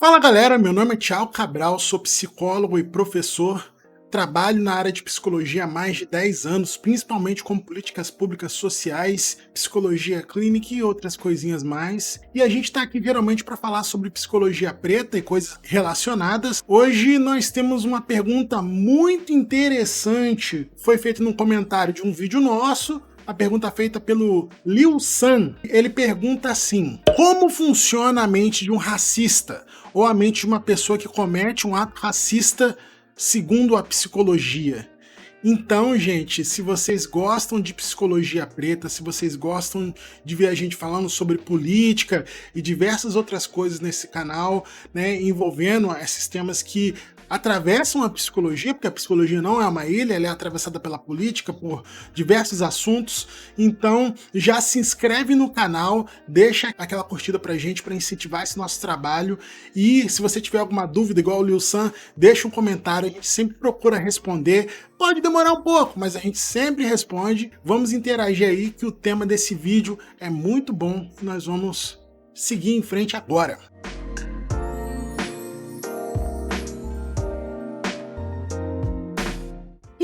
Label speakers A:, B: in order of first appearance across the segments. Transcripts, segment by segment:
A: Fala galera, meu nome é Thiago Cabral, sou psicólogo e professor, trabalho na área de psicologia há mais de 10 anos, principalmente com políticas públicas sociais, psicologia clínica e outras coisinhas mais. E a gente está aqui geralmente para falar sobre psicologia preta e coisas relacionadas. Hoje nós temos uma pergunta muito interessante, foi feita num comentário de um vídeo nosso. A pergunta feita pelo Liu San. Ele pergunta assim: como funciona a mente de um racista? Ou a mente de uma pessoa que comete um ato racista segundo a psicologia? Então, gente, se vocês gostam de psicologia preta, se vocês gostam de ver a gente falando sobre política e diversas outras coisas nesse canal, né, envolvendo esses temas que atravessam a psicologia, porque a psicologia não é uma ilha, ela é atravessada pela política, por diversos assuntos. Então já se inscreve no canal, deixa aquela curtida pra gente para incentivar esse nosso trabalho, e se você tiver alguma dúvida igual o Liu San, deixa um comentário, a gente sempre procura responder. Pode demorar um pouco, mas a gente sempre responde. Vamos interagir aí, que o tema desse vídeo é muito bom e nós vamos seguir em frente agora.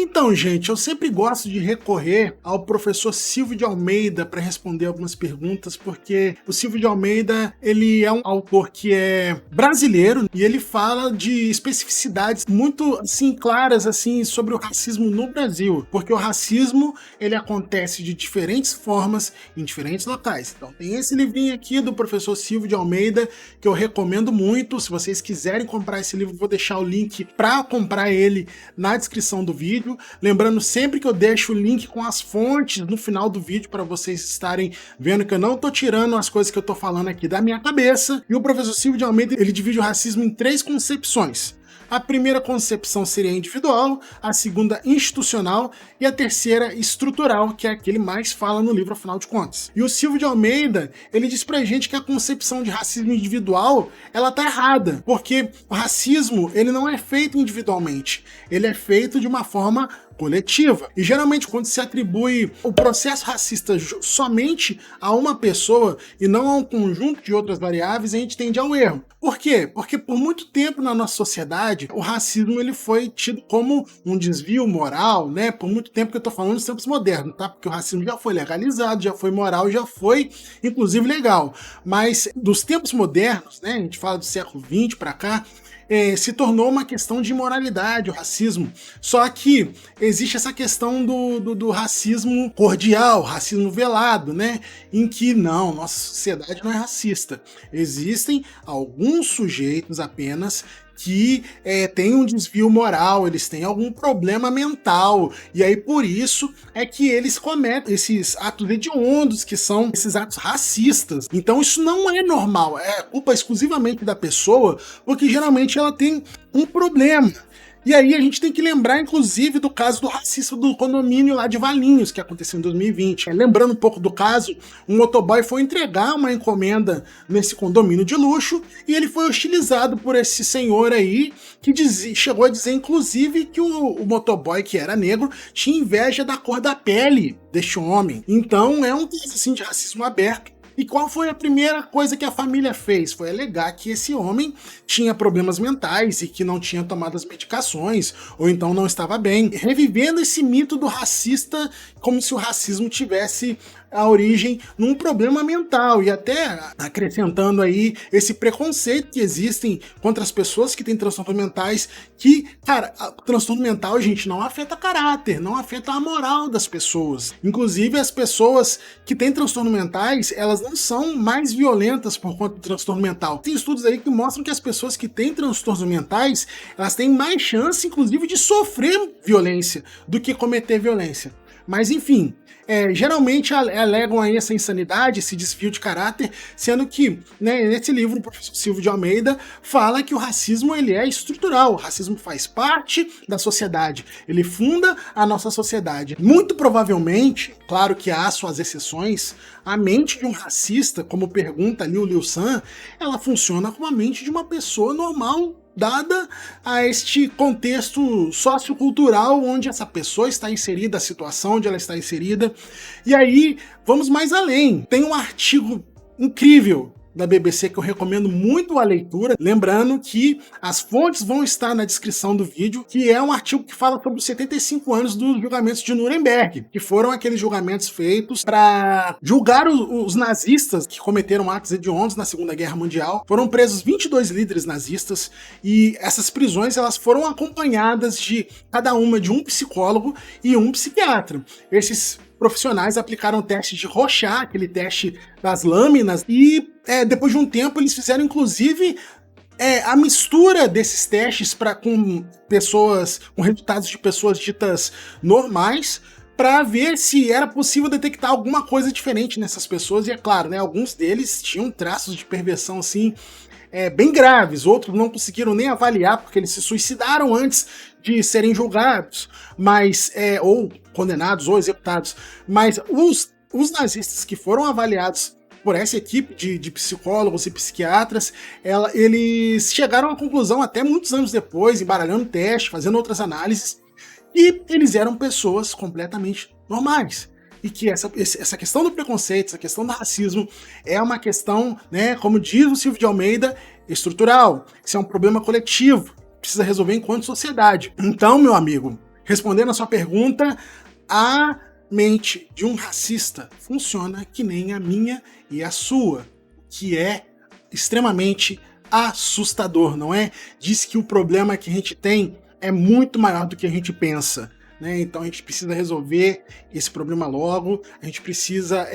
A: Então, gente, eu sempre gosto de recorrer ao professor Silvio de Almeida para responder algumas perguntas, porque o Silvio de Almeida, ele é um autor que é brasileiro e ele fala de especificidades muito assim claras assim sobre o racismo no Brasil, porque o racismo ele acontece de diferentes formas em diferentes locais. Então, tem esse livrinho aqui do professor Silvio de Almeida que eu recomendo muito. Se vocês quiserem comprar esse livro, vou deixar o link para comprar ele na descrição do vídeo. Lembrando sempre que eu deixo o link com as fontes no final do vídeo para vocês estarem vendo que eu não tô tirando as coisas que eu tô falando aqui da minha cabeça. E o professor Silvio de Almeida, ele divide o racismo em 3 concepções. A primeira concepção seria individual, a segunda institucional e a terceira estrutural, que é a que ele mais fala no livro, afinal de contas. E o Silvio de Almeida, ele diz pra gente que a concepção de racismo individual, ela tá errada, porque o racismo, ele não é feito individualmente, ele é feito de uma forma coletiva. E geralmente quando se atribui o processo racista somente a uma pessoa e não a um conjunto de outras variáveis, a gente tende ao erro. Por quê? Porque por muito tempo na nossa sociedade, o racismo ele foi tido como um desvio moral, né? Por muito tempo que eu tô falando dos tempos modernos, tá? Porque o racismo já foi legalizado, já foi moral, já foi inclusive legal. Mas dos tempos modernos, né? A gente fala do século XX para cá, se tornou uma questão de moralidade, o racismo. Só que existe essa questão do racismo cordial, racismo velado, né? Em que não, nossa sociedade não é racista. Existem alguns sujeitos apenas que têm um desvio moral, eles têm algum problema mental, e aí por isso é que eles cometem esses atos hediondos, que são esses atos racistas. Então isso não é normal, é culpa exclusivamente da pessoa, porque geralmente ela tem um problema. E aí a gente tem que lembrar, inclusive, do caso do racista do condomínio lá de Valinhos, que aconteceu em 2020. Lembrando um pouco do caso, um motoboy foi entregar uma encomenda nesse condomínio de luxo e ele foi hostilizado por esse senhor aí, que chegou a dizer, inclusive, que o motoboy, que era negro, tinha inveja da cor da pele deste homem. Então é um caso assim, de racismo aberto. E qual foi a primeira coisa que a família fez? Foi alegar que esse homem tinha problemas mentais e que não tinha tomado as medicações, ou então não estava bem, revivendo esse mito do racista como se o racismo tivesse a origem num problema mental, e até acrescentando aí esse preconceito que existem contra as pessoas que têm transtornos mentais, que, cara, transtorno mental, gente, não afeta caráter, não afeta a moral das pessoas. Inclusive, as pessoas que têm transtornos mentais, elas não são mais violentas por conta do transtorno mental. Tem estudos aí que mostram que as pessoas que têm transtornos mentais, elas têm mais chance, inclusive, de sofrer violência do que cometer violência. Mas enfim, geralmente alegam aí essa insanidade, esse desvio de caráter, sendo que, né, nesse livro o professor Silvio de Almeida fala que o racismo ele é estrutural, o racismo faz parte da sociedade, ele funda a nossa sociedade. Muito provavelmente, claro que há suas exceções, a mente de um racista, como pergunta ali o Liu San, ela funciona como a mente de uma pessoa normal, dada a este contexto sociocultural onde essa pessoa está inserida, a situação onde ela está inserida. E aí, vamos mais além. Tem um artigo incrível da BBC que eu recomendo muito a leitura, lembrando que as fontes vão estar na descrição do vídeo, que é um artigo que fala sobre os 75 anos dos julgamentos de Nuremberg, que foram aqueles julgamentos feitos para julgar os nazistas que cometeram atos hediondos na Segunda Guerra Mundial. Foram presos 22 líderes nazistas e essas prisões elas foram acompanhadas de cada uma de um psicólogo e um psiquiatra. Esses profissionais aplicaram o teste de Rorschach, aquele teste das lâminas, e depois de um tempo eles fizeram inclusive a mistura desses testes com pessoas, com resultados de pessoas ditas normais, para ver se era possível detectar alguma coisa diferente nessas pessoas. E é claro, né, alguns deles tinham traços de perversão assim bem graves, outros não conseguiram nem avaliar porque eles se suicidaram antes de serem julgados, mas ou condenados ou executados. Mas os nazistas que foram avaliados por essa equipe de psicólogos e psiquiatras, eles chegaram à conclusão até muitos anos depois, embaralhando teste, fazendo outras análises, e eles eram pessoas completamente normais. E que essa questão do preconceito, essa questão do racismo é uma questão, né, como diz o Silvio de Almeida, estrutural. Isso é um problema coletivo, precisa resolver enquanto sociedade. Então, meu amigo, respondendo a sua pergunta, a mente de um racista funciona que nem a minha e a sua, que é extremamente assustador, não é? Diz que o problema que a gente tem é muito maior do que a gente pensa. Né? Então a gente precisa resolver esse problema logo, a gente precisa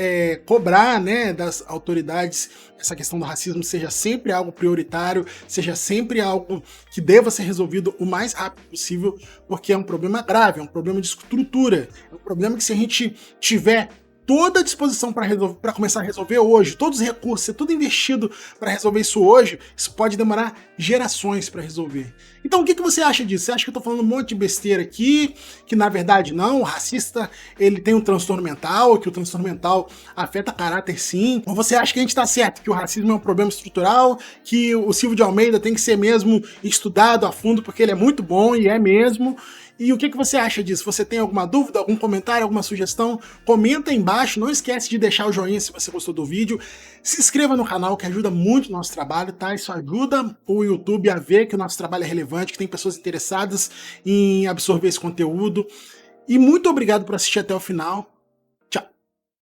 A: cobrar, né, das autoridades essa questão do racismo seja sempre algo prioritário, seja sempre algo que deva ser resolvido o mais rápido possível, porque é um problema grave, é um problema de estrutura, é um problema que se a gente tiver toda a disposição para começar a resolver hoje, todos os recursos, ser tudo investido para resolver isso hoje, isso pode demorar gerações para resolver. Então o que você acha disso? Você acha que eu tô falando um monte de besteira aqui, que na verdade não, o racista ele tem um transtorno mental, que o transtorno mental afeta caráter sim? Ou você acha que a gente tá certo, que o racismo é um problema estrutural, que o Silvio de Almeida tem que ser mesmo estudado a fundo porque ele é muito bom e é mesmo? E o que você acha disso? Você tem alguma dúvida, algum comentário, alguma sugestão? Comenta aí embaixo, não esquece de deixar o joinha se você gostou do vídeo. Se inscreva no canal que ajuda muito o nosso trabalho, tá? Isso ajuda o YouTube a ver que o nosso trabalho é relevante, que tem pessoas interessadas em absorver esse conteúdo. E muito obrigado por assistir até o final.